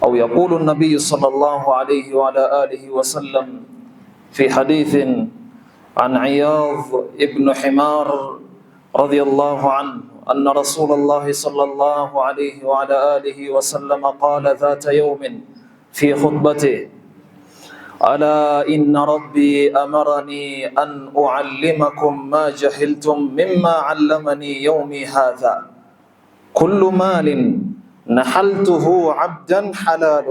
أو يقول النبي صلى الله عليه وعلى آله وسلم في حديث عن عياض ابن حمار رضي الله عنه أن رسول الله صلى الله عليه وعلى آله وسلم قال ذات يوم في خطبته: ألا إن ربي أمرني أن أعلمكم ما جهلتم مما علمني يومي هذا. كل مال نحلته عبدا حلال،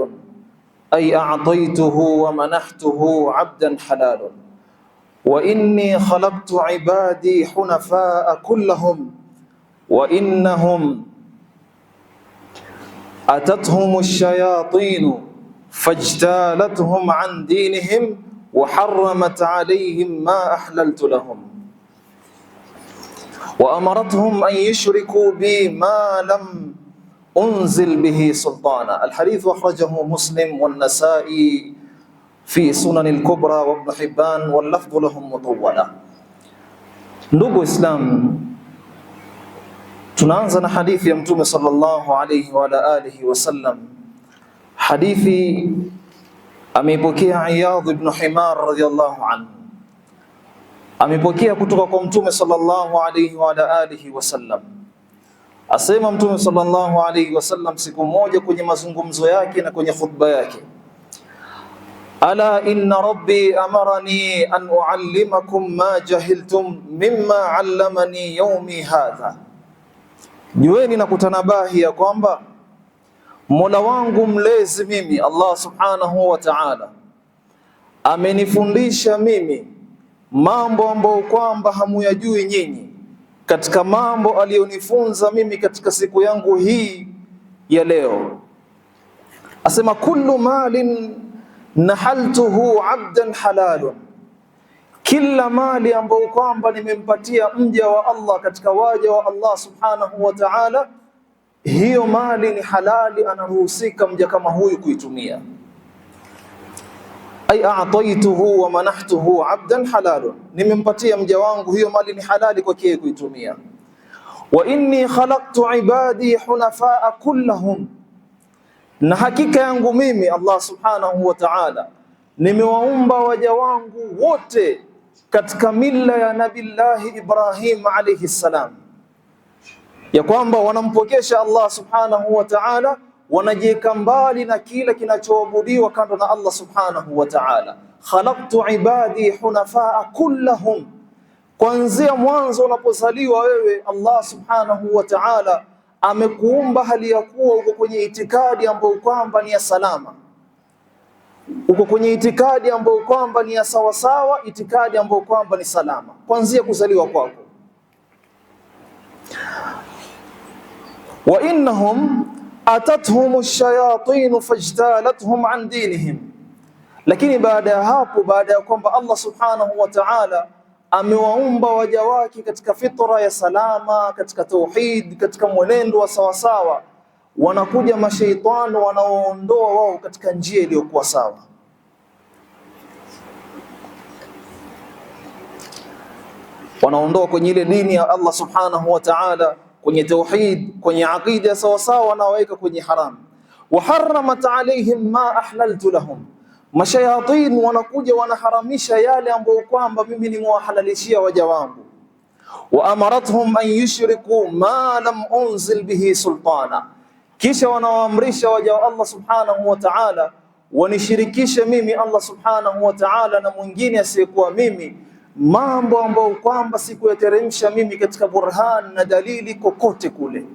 أي أعطيته ومنحته عبدا حلال. وإني خلقت عبادي حنفاء كلهم، وإنهم أتتهم الشياطين فاجتالتهم عن دينهم وحرمت عليهم ما أحللت لهم، وأمرتهم أن يشركوا بي ما لم أنزل به سلطانا. الحديث أخرجه مسلم والنسائي في سنن الكبرى وابن حبان واللفظ لهم مطولا. Ndugu Islam, tunaanza na hadithi ya Mtume sallallahu alayhi wa alihi wasallam. Hadithi ameipokea Iyadh ibn Himar radhiyallahu anhu, amepokea kutoka kwa Mtume sallallahu alayhi wa alihi wasallam. Asema Mtume sallallahu alayhi wasallam siku moja kwenye mazungumzo yake na kwenye khutba yake: Ala inna rabbi amarani an uallimakum ma jahiltum mimma allamani yawmi hadha. Jueni na kutanabahi ya kwamba Mola wangu mlezi mimi Allah subhanahu wa ta'ala amenifundisha mimi mambo ambayo kwamba hamuyajui nyinyi, katika mambo aliyonifunza mimi katika siku yangu hii ya leo. Asema kullu malin nahaltuhu abdan halalun, kila mali ambayo kwamba nimempatia mja wa Allah katika waja wa Allah subhanahu wa ta'ala, hiyo mali ni halali, anaruhusika mja kama huyu kuitumia. Ay a'taytuhu wa manahtuhu abdan halalun, nimempatia mja wangu, hiyo mali ni halali kwake kuitumia. Wa inni khalaqtu ibadi hunafaa kullahum, na hakika yangu mimi Allah subhanahu wa ta'ala nimewaumba waja wangu wote katika mila ya Nabillahi Ibrahim alayhi salam, ya kwamba wanampokesha Allah subhanahu wa ta'ala, wanajiweka mbali na kila kinachoabudiwa kando na Allah subhanahu wa ta'ala. Khalaqtu ibadi hunafaa kullahum, kuanzia mwanzo unapozaliwa wewe Allah subhanahu wa ta'ala amekuumba hali ya kuwa uko kwenye itikadi ambayo kwamba ni ya salama, uko kwenye itikadi ambayo kwamba ni ya sawasawa, itikadi ambayo kwamba ni salama kuanzia kuzaliwa kwako. Wa innahum atathum ash-shayatin fajtalathum an dinihim, lakini baada ya hapo, baada ya kwamba Allah subhanahu wa ta'ala amewaumba waja wake katika fitra ya salama, katika tauhid, katika mwenendo wa sawasawa, wanakuja mashaitani wanaoondoa wao katika njia iliyokuwa sawa. Wanaondoa kwenye ile dini ya Allah subhanahu wa ta'ala, kwenye tauhid, kwenye aqida ya sawasawa, wanaweka kwenye haram. Wa harramat alaihim ma ahlaltu lahum, mashayatin wanakuja wanaharamisha yale ambayo kwamba mimi nimewahalalishia waja wangu. Wa amaratuhum an yushriku ma lam unzil bihi sultana, kisha wanawaamrisha waja wa Allah subhanahu wa ta'ala wanishirikishe mimi Allah subhanahu wa ta'ala na mwingine asiyekuwa mimi, mambo ambayo kwamba sikuyateremsha mimi katika burhan na dalili kokote kule.